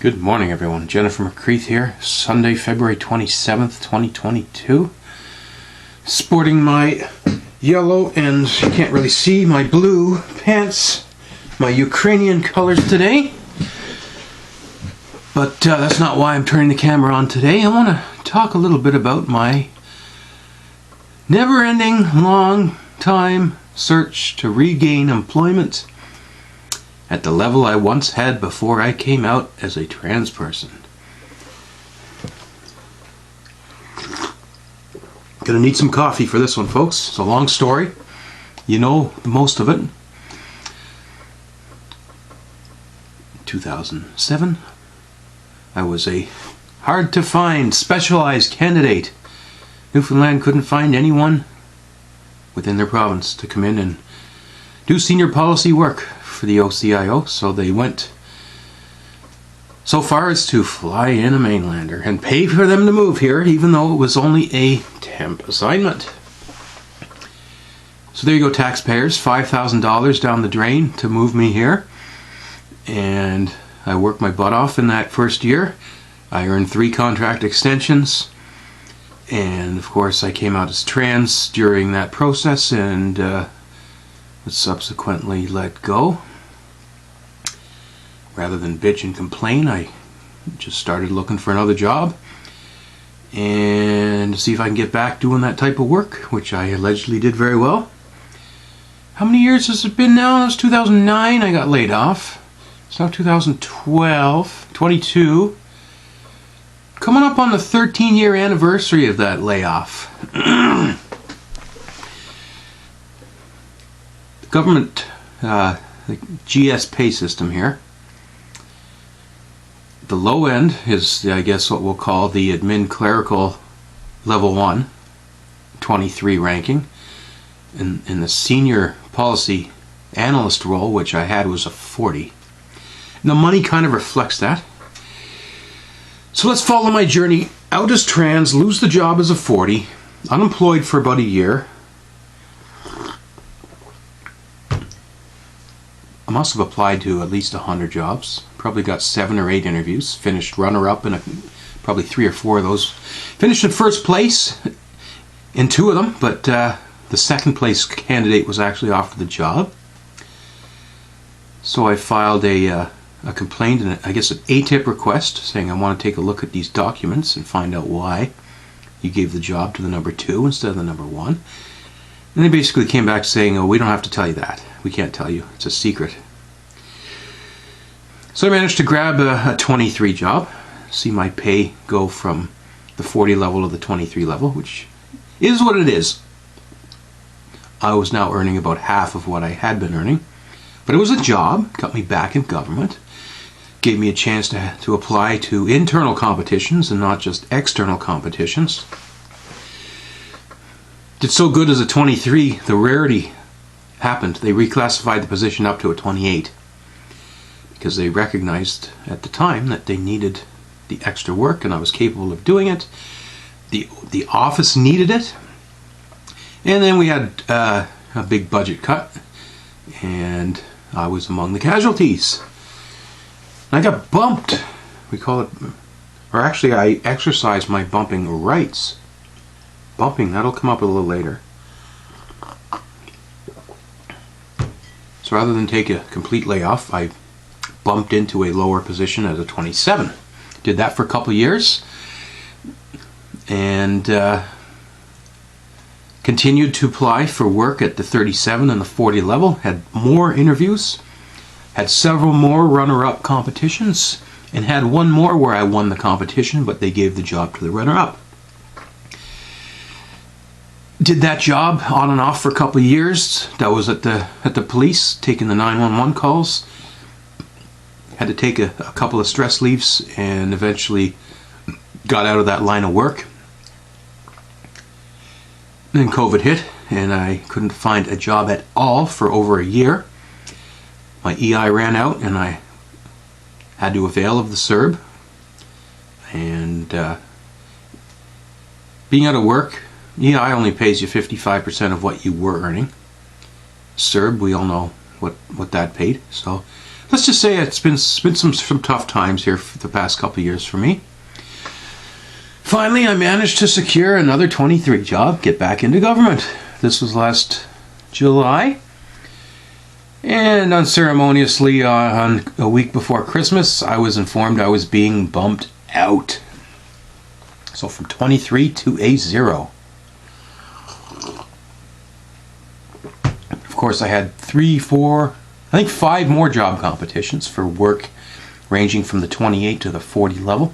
Good morning, everyone. Jenn from McCreath here. Sunday, February 27th, 2022. Sporting my yellow and, you can't really see, my blue pants. My Ukrainian colors today. But that's not why I'm turning the camera on today. I want to talk a little bit about my never-ending, long-time search to regain employment at the level I once had before I came out as a trans person. Gonna need some coffee for this one, folks. It's a long story. You know most of it. 2007, I was a hard-to-find, specialized candidate. Newfoundland couldn't find anyone within their province to come in and do senior policy work for the OCIO, so they went so far as to fly in a mainlander and pay for them to move here, even though it was only a temp assignment. So there you go, taxpayers, $5,000 down the drain to move me here. And I worked my butt off in that first year. I earned 3 contract extensions, and of course I came out as trans during that process and was subsequently let go. Rather than bitch and complain, I just started looking for another job and to see if I can get back doing that type of work, which I allegedly did very well. How many years has it been now? It was 2009 I got laid off. It's now 2012, 22. Coming up on the 13-year anniversary of that layoff. The government, the GS pay system here. The low end is, I guess, what we'll call the admin clerical level 1, 23 ranking. In the senior policy analyst role, which I had, was a 40. And the money kind of reflects that. So let's follow my journey out as trans, lose the job as a 40, unemployed for about a year. I must have applied to at least 100 jobs. Probably got 7 or 8 interviews. Finished runner-up in probably 3 or 4 of those. Finished in first place in 2 of them, but the second place candidate was actually offered the job. So I filed a complaint and I guess an ATIP request saying I want to take a look at these documents and find out why you gave the job to the number 2 instead of the number 1. And they basically came back saying, oh, we don't have to tell you that. We can't tell you. It's a secret. So I managed to grab a 23 job, see my pay go from the 40 level to the 23 level, which is what it is. I was now earning about half of what I had been earning. But it was a job, got me back in government, gave me a chance to apply to internal competitions and not just external competitions. Did so good as a 23, the rarity happened. They reclassified the position up to a 28 because they recognized at the time that they needed the extra work and I was capable of doing it. The office needed it. And then we had a big budget cut and I was among the casualties. I got bumped. We call it, or actually I exercised my bumping rights. Bumping, that'll come up a little later. So rather than take a complete layoff, I bumped into a lower position as a 27. Did that for a couple of years and continued to apply for work at the 37 and the 40 level, had more interviews, had several more runner-up competitions, and had one more where I won the competition, but they gave the job to the runner-up. Did that job on and off for a couple of years. That was at the police, taking the 911 calls. Had to take a couple of stress leaves and eventually got out of that line of work. Then COVID hit and I couldn't find a job at all for over a year. My EI ran out and I had to avail of the CERB. And being out of work, EI only pays you 55% of what you were earning. CERB, we all know what that paid. So let's just say it's been some tough times here for the past couple of years for me. Finally, I managed to secure another 23 job, get back into government. This was last July. And unceremoniously, on a week before Christmas, I was informed I was being bumped out. So from 23 to a 0. Of course, I had 5 more job competitions for work ranging from the 28 to the 40 level.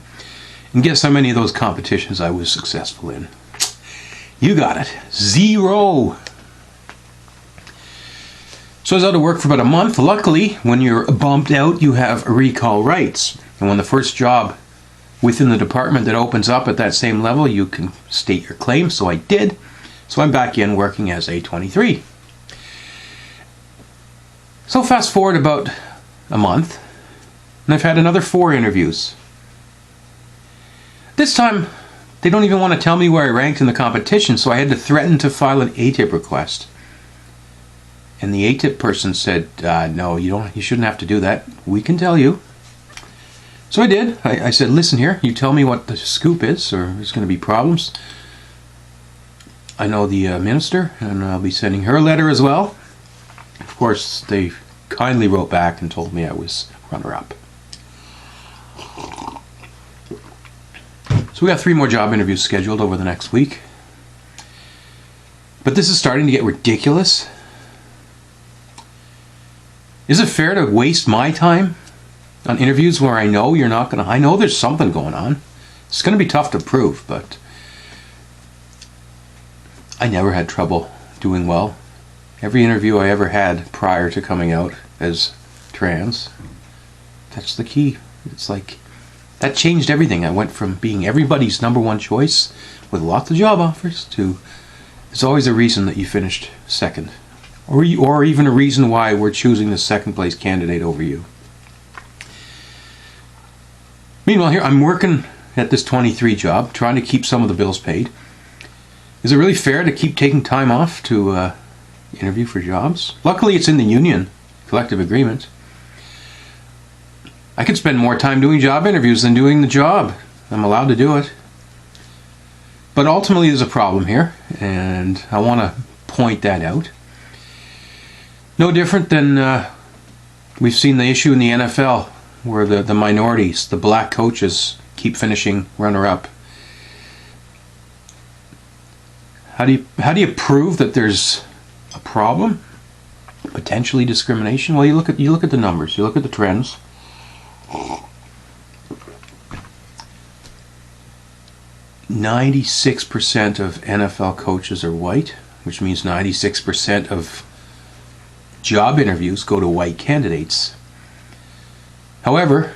And guess how many of those competitions I was successful in? You got it. 0. So I was out of work for about a month. Luckily, when you're bumped out, you have recall rights. And when the first job within the department that opens up at that same level, you can state your claim. So I did. So I'm back in working as a 23. So fast forward about a month, and I've had another 4 interviews. This time, they don't even want to tell me where I ranked in the competition, so I had to threaten to file an ATIP request. And the ATIP person said, no, you shouldn't have to do that. We can tell you. So I did. I said, listen here, you tell me what the scoop is, or there's going to be problems. I know the minister, and I'll be sending her a letter as well. Of course, they kindly wrote back and told me I was runner-up. So we got 3 more job interviews scheduled over the next week. But this is starting to get ridiculous. Is it fair to waste my time on interviews where I know you're not going to... I know there's something going on. It's going to be tough to prove, but I never had trouble doing well. Every interview I ever had prior to coming out as trans, that's the key. It's like, that changed everything. I went from being everybody's number 1 choice with lots of job offers to there's always a reason that you finished second. Or even a reason why we're choosing the second place candidate over you. Meanwhile, here I'm working at this 23 job, trying to keep some of the bills paid. Is it really fair to keep taking time off to interview for jobs? Luckily, it's in the union collective agreement. I could spend more time doing job interviews than doing the job. I'm allowed to do it. But ultimately, there's a problem here, and I want to point that out. No different than we've seen the issue in the NFL, where the minorities, the black coaches, keep finishing runner-up. How do you prove that there's a problem? Potentially discrimination? Well, you look at the numbers, you look at the trends. 96% of NFL coaches are white, which means 96% of job interviews go to white candidates. However,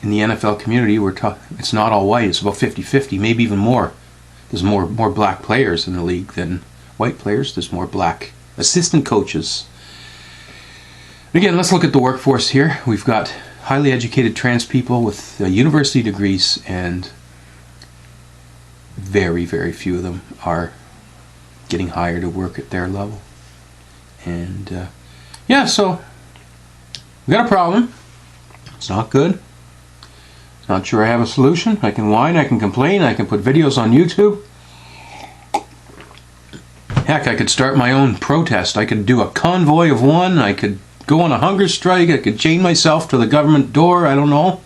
in the NFL community, it's not all white. It's about 50-50, maybe even more. There's more black players in the league than white players. There's more black assistant coaches. Again, let's look at the workforce here. We've got highly educated trans people with university degrees, and very, very few of them are getting hired to work at their level. And so we got a problem. It's not good. Not sure I have a solution. I can whine, I can complain, I can put videos on YouTube. Heck, I could start my own protest. I could do a convoy of one. I could go on a hunger strike. I could chain myself to the government door. I don't know.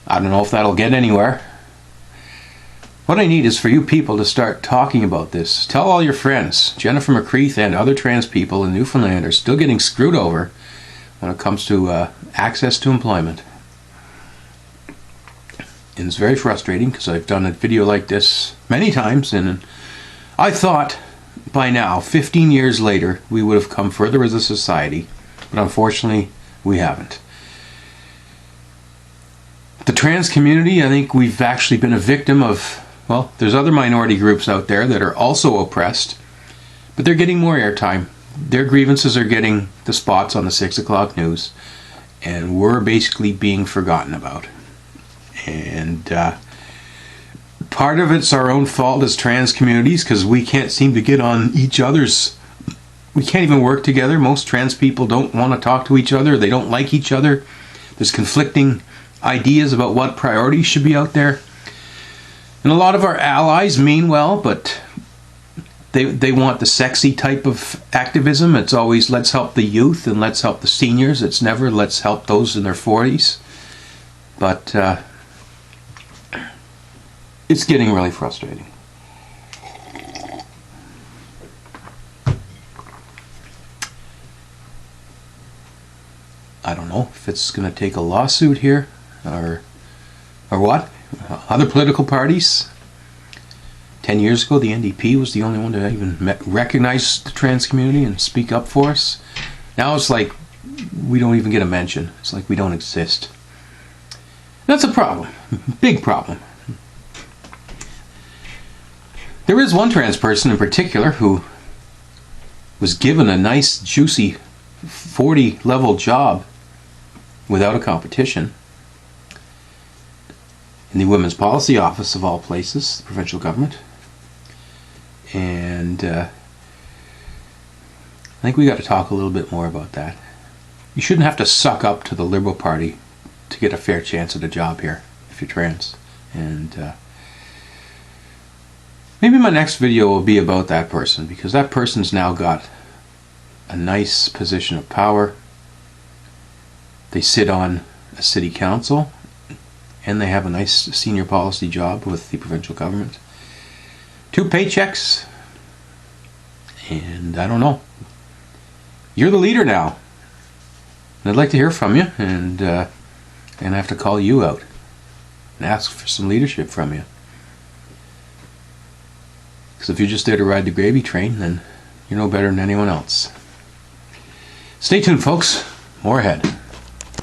I don't know if that'll get anywhere. What I need is for you people to start talking about this. Tell all your friends. Jennifer McCreath and other trans people in Newfoundland are still getting screwed over when it comes to access to employment. And it's very frustrating because I've done a video like this many times, and I thought by now, 15 years later, we would have come further as a society, but unfortunately, we haven't. The trans community, I think we've actually been a victim of, well, there's other minority groups out there that are also oppressed, but they're getting more airtime. Their grievances are getting the spots on the 6 o'clock news, and we're basically being forgotten about. And part of it's our own fault as trans communities, because we can't seem to get on each other's we can't even work together. Most trans people don't want to talk to each other. They don't like each other. There's conflicting ideas about what priorities should be out there. And a lot of our allies mean well, but they want the sexy type of activism. It's always let's help the youth and let's help the seniors. It's never let's help those in their 40s. But it's getting really frustrating. I don't know if it's going to take a lawsuit here or what. Other political parties. 10 years ago, the NDP was the only one to even recognize the trans community and speak up for us. Now it's like we don't even get a mention. It's like we don't exist. That's a problem. Big problem. There is one trans person in particular who was given a nice, juicy 40-level job without a competition in the Women's Policy Office of all places, the provincial government. And I think we got to talk a little bit more about that. You shouldn't have to suck up to the Liberal Party to get a fair chance at a job here if you're trans. And maybe my next video will be about that person, because that person's now got a nice position of power. They sit on a city council and they have a nice senior policy job with the provincial government. 2 paychecks, and I don't know. You're the leader now. And I'd like to hear from you, and I have to call you out and ask for some leadership from you. Because if you're just there to ride the gravy train, then you're no better than anyone else. Stay tuned, folks. More ahead.